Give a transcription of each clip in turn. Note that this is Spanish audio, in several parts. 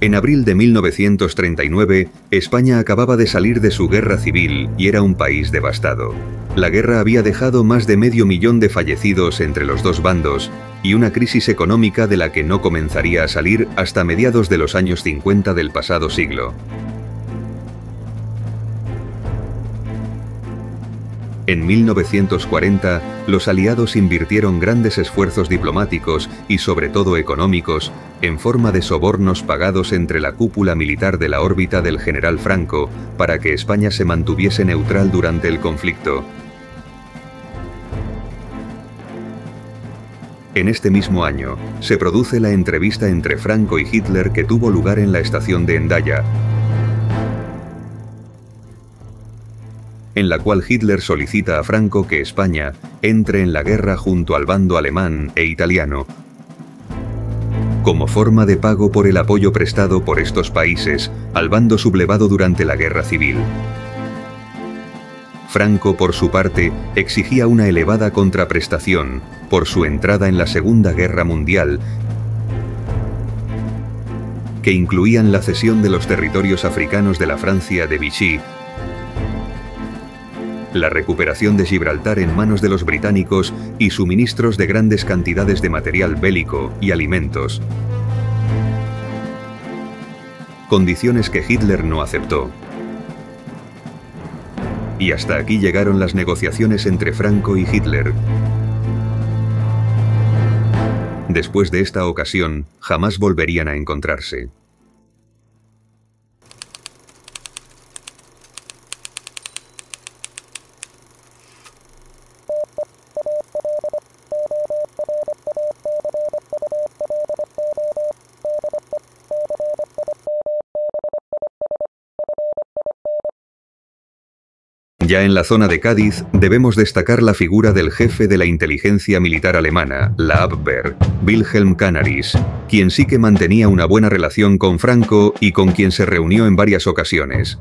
En abril de 1939, España acababa de salir de su guerra civil y era un país devastado. La guerra había dejado más de 500.000 de fallecidos entre los dos bandos y una crisis económica de la que no comenzaría a salir hasta mediados de los años 50 del pasado siglo. En 1940, los aliados invirtieron grandes esfuerzos diplomáticos y sobre todo económicos en forma de sobornos pagados entre la cúpula militar de la órbita del general Franco para que España se mantuviese neutral durante el conflicto. En este mismo año, se produce la entrevista entre Franco y Hitler que tuvo lugar en la estación de Hendaya, en la cual Hitler solicita a Franco que España entre en la guerra junto al bando alemán e italiano, como forma de pago por el apoyo prestado por estos países al bando sublevado durante la guerra civil. Franco, por su parte, exigía una elevada contraprestación por su entrada en la Segunda Guerra Mundial, que incluían la cesión de los territorios africanos de la Francia de Vichy, la recuperación de Gibraltar en manos de los británicos y suministros de grandes cantidades de material bélico y alimentos. Condiciones que Hitler no aceptó. Y hasta aquí llegaron las negociaciones entre Franco y Hitler. Después de esta ocasión, jamás volverían a encontrarse. Ya en la zona de Cádiz, debemos destacar la figura del jefe de la inteligencia militar alemana, la Abwehr, Wilhelm Canaris, quien sí que mantenía una buena relación con Franco y con quien se reunió en varias ocasiones.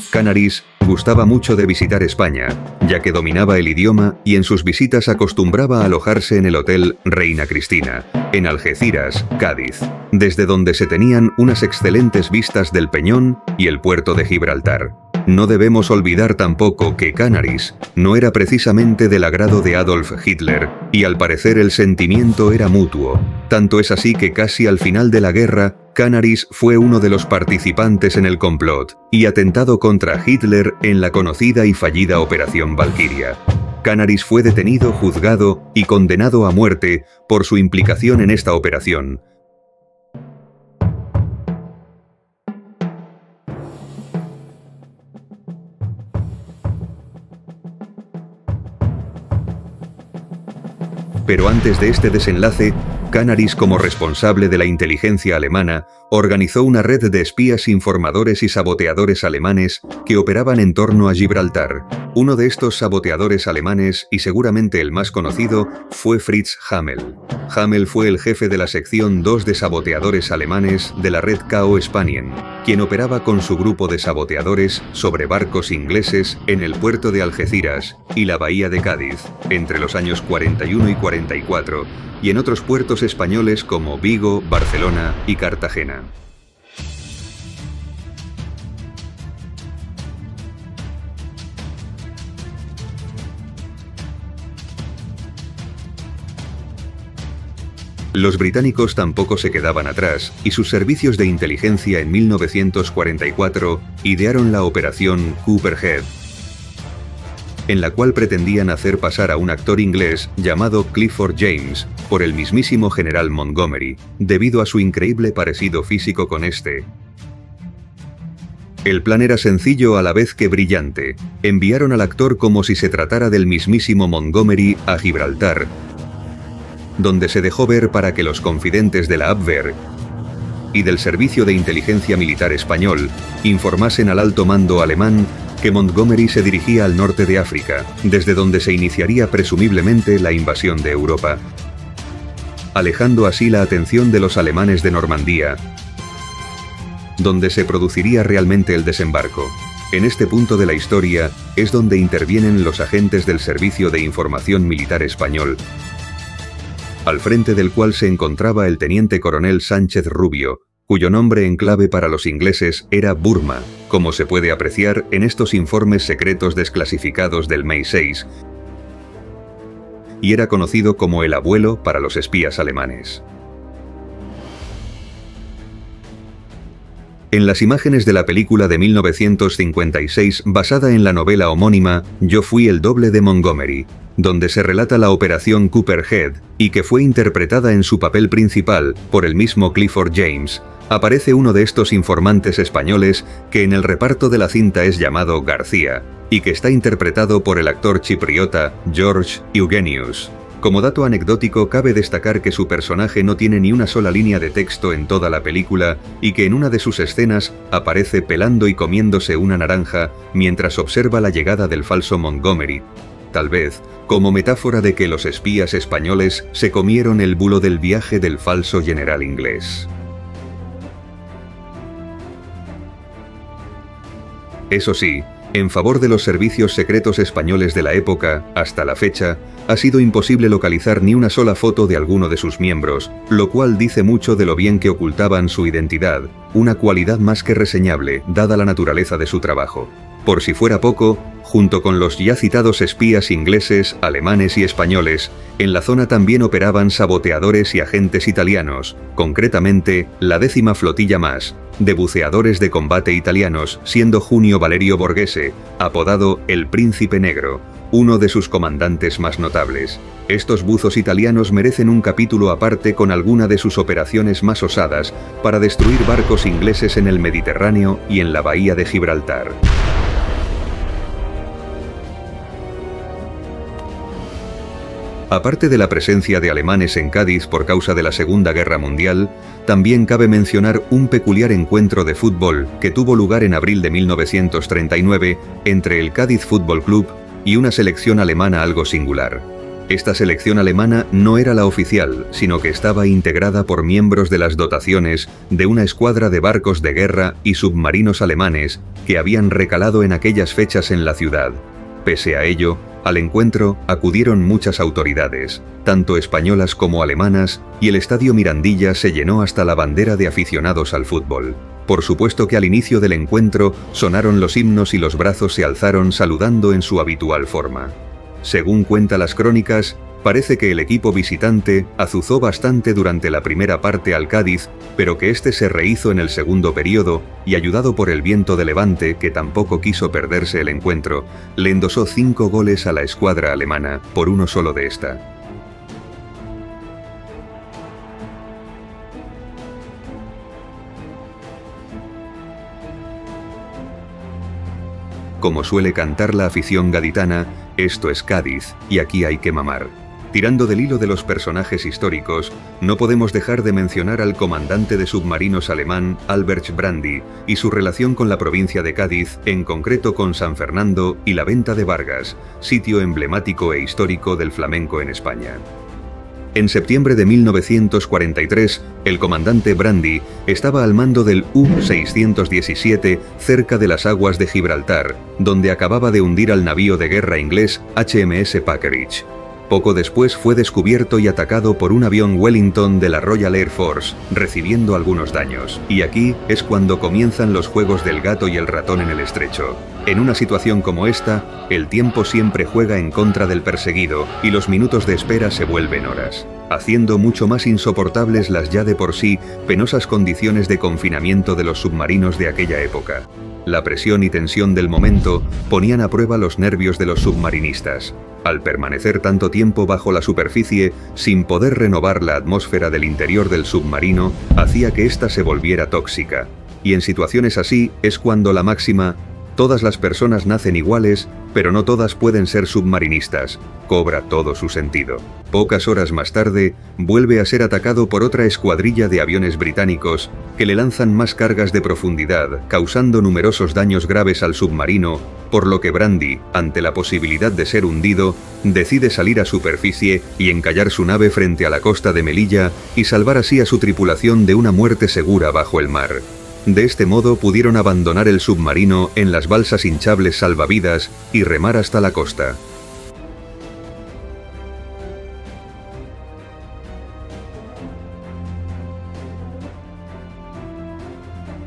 Canaris gustaba mucho de visitar España, ya que dominaba el idioma y en sus visitas acostumbraba a alojarse en el Hotel Reina Cristina, en Algeciras, Cádiz, desde donde se tenían unas excelentes vistas del Peñón y el puerto de Gibraltar. No debemos olvidar tampoco que Canaris no era precisamente del agrado de Adolf Hitler, y al parecer el sentimiento era mutuo. Tanto es así que casi al final de la guerra, Canaris fue uno de los participantes en el complot y atentado contra Hitler en la conocida y fallida Operación Valquiria. Canaris fue detenido, juzgado y condenado a muerte por su implicación en esta operación. Pero antes de este desenlace, Canaris, como responsable de la inteligencia alemana, organizó una red de espías, informadores y saboteadores alemanes que operaban en torno a Gibraltar. Uno de estos saboteadores alemanes, y seguramente el más conocido, fue Fritz Hammel. Hammel fue el jefe de la sección 2 de saboteadores alemanes de la red K.O. Spanien, quien operaba con su grupo de saboteadores sobre barcos ingleses en el puerto de Algeciras y la bahía de Cádiz, entre los años 41 y 44, y en otros puertos españoles como Vigo, Barcelona y Cartagena. Los británicos tampoco se quedaban atrás, y sus servicios de inteligencia en 1944 idearon la Operación Copperhead, en la cual pretendían hacer pasar a un actor inglés llamado Clifford James por el mismísimo general Montgomery, debido a su increíble parecido físico con este. El plan era sencillo a la vez que brillante. Enviaron al actor como si se tratara del mismísimo Montgomery a Gibraltar, donde se dejó ver para que los confidentes de la Abwehr y del Servicio de Inteligencia Militar Español informasen al alto mando alemán que Montgomery se dirigía al norte de África, desde donde se iniciaría presumiblemente la invasión de Europa, alejando así la atención de los alemanes de Normandía, donde se produciría realmente el desembarco. En este punto de la historia es donde intervienen los agentes del Servicio de Información Militar Español, al frente del cual se encontraba el teniente coronel Sánchez Rubio, cuyo nombre en clave para los ingleses era Burma, como se puede apreciar en estos informes secretos desclasificados del MI6, y era conocido como el abuelo para los espías alemanes. En las imágenes de la película de 1956 basada en la novela homónima Yo fui el doble de Montgomery, donde se relata la operación Copperhead y que fue interpretada en su papel principal por el mismo Clifford James, aparece uno de estos informantes españoles que en el reparto de la cinta es llamado García y que está interpretado por el actor chipriota George Eugenius. Como dato anecdótico, cabe destacar que su personaje no tiene ni una sola línea de texto en toda la película y que en una de sus escenas aparece pelando y comiéndose una naranja mientras observa la llegada del falso Montgomery, tal vez como metáfora de que los espías españoles se comieron el bulo del viaje del falso general inglés. Eso sí, en favor de los servicios secretos españoles de la época, hasta la fecha, ha sido imposible localizar ni una sola foto de alguno de sus miembros, lo cual dice mucho de lo bien que ocultaban su identidad, una cualidad más que reseñable, dada la naturaleza de su trabajo. Por si fuera poco, junto con los ya citados espías ingleses, alemanes y españoles, en la zona también operaban saboteadores y agentes italianos, concretamente la 10ª Flotilla Más, de buceadores de combate italianos, siendo Junio Valerio Borghese, apodado el Príncipe Negro, uno de sus comandantes más notables. Estos buzos italianos merecen un capítulo aparte con alguna de sus operaciones más osadas para destruir barcos ingleses en el Mediterráneo y en la bahía de Gibraltar. Aparte de la presencia de alemanes en Cádiz por causa de la Segunda Guerra Mundial, también cabe mencionar un peculiar encuentro de fútbol que tuvo lugar en abril de 1939 entre el Cádiz Fútbol Club y una selección alemana algo singular. Esta selección alemana no era la oficial, sino que estaba integrada por miembros de las dotaciones de una escuadra de barcos de guerra y submarinos alemanes que habían recalado en aquellas fechas en la ciudad. Pese a ello, al encuentro acudieron muchas autoridades, tanto españolas como alemanas, y el estadio Mirandilla se llenó hasta la bandera de aficionados al fútbol. Por supuesto que al inicio del encuentro sonaron los himnos y los brazos se alzaron saludando en su habitual forma. Según cuentan las crónicas, parece que el equipo visitante azuzó bastante durante la primera parte al Cádiz, pero que este se rehizo en el segundo periodo y, ayudado por el viento de levante, que tampoco quiso perderse el encuentro, le endosó 5 goles a la escuadra alemana por uno solo de esta. Como suele cantar la afición gaditana, esto es Cádiz y aquí hay que mamar. Tirando del hilo de los personajes históricos, no podemos dejar de mencionar al comandante de submarinos alemán Albert Brandy y su relación con la provincia de Cádiz, en concreto con San Fernando y la Venta de Vargas, sitio emblemático e histórico del flamenco en España. En septiembre de 1943, el comandante Brandy estaba al mando del U-617 cerca de las aguas de Gibraltar, donde acababa de hundir al navío de guerra inglés HMS Packardge. Poco después fue descubierto y atacado por un avión Wellington de la Royal Air Force, recibiendo algunos daños. Y aquí es cuando comienzan los juegos del gato y el ratón en el estrecho. En una situación como esta, el tiempo siempre juega en contra del perseguido y los minutos de espera se vuelven horas, haciendo mucho más insoportables las ya de por sí penosas condiciones de confinamiento de los submarinos de aquella época. La presión y tensión del momento ponían a prueba los nervios de los submarinistas. Al permanecer tanto tiempo bajo la superficie, sin poder renovar la atmósfera del interior del submarino, hacía que ésta se volviera tóxica. Y en situaciones así es cuando la máxima "todas las personas nacen iguales, pero no todas pueden ser submarinistas" cobra todo su sentido. Pocas horas más tarde, vuelve a ser atacado por otra escuadrilla de aviones británicos que le lanzan más cargas de profundidad, causando numerosos daños graves al submarino, por lo que Brandy, ante la posibilidad de ser hundido, decide salir a superficie y encallar su nave frente a la costa de Melilla y salvar así a su tripulación de una muerte segura bajo el mar. De este modo pudieron abandonar el submarino en las balsas hinchables salvavidas y remar hasta la costa.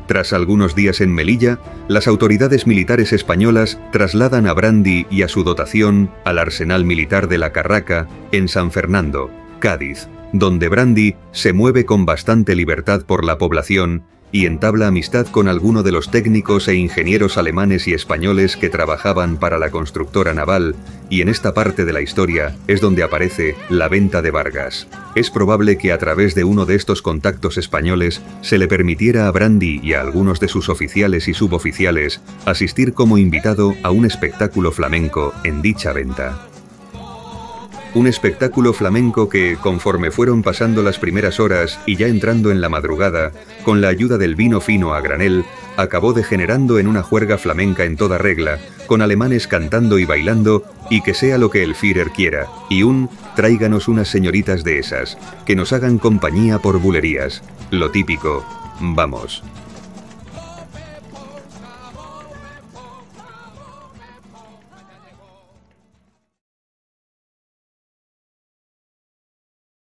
Tras algunos días en Melilla, las autoridades militares españolas trasladan a Brandi y a su dotación al Arsenal Militar de la Carraca, en San Fernando, Cádiz, donde Brandi se mueve con bastante libertad por la población y entabla amistad con alguno de los técnicos e ingenieros alemanes y españoles que trabajaban para la constructora naval, y en esta parte de la historia es donde aparece la venta de Vargas. Es probable que a través de uno de estos contactos españoles se le permitiera a Brandi y a algunos de sus oficiales y suboficiales asistir como invitado a un espectáculo flamenco en dicha venta. Un espectáculo flamenco que, conforme fueron pasando las primeras horas y ya entrando en la madrugada, con la ayuda del vino fino a granel, acabó degenerando en una juerga flamenca en toda regla, con alemanes cantando y bailando, y que sea lo que el Führer quiera, y tráiganos unas señoritas de esas, que nos hagan compañía por bulerías. Lo típico, vamos.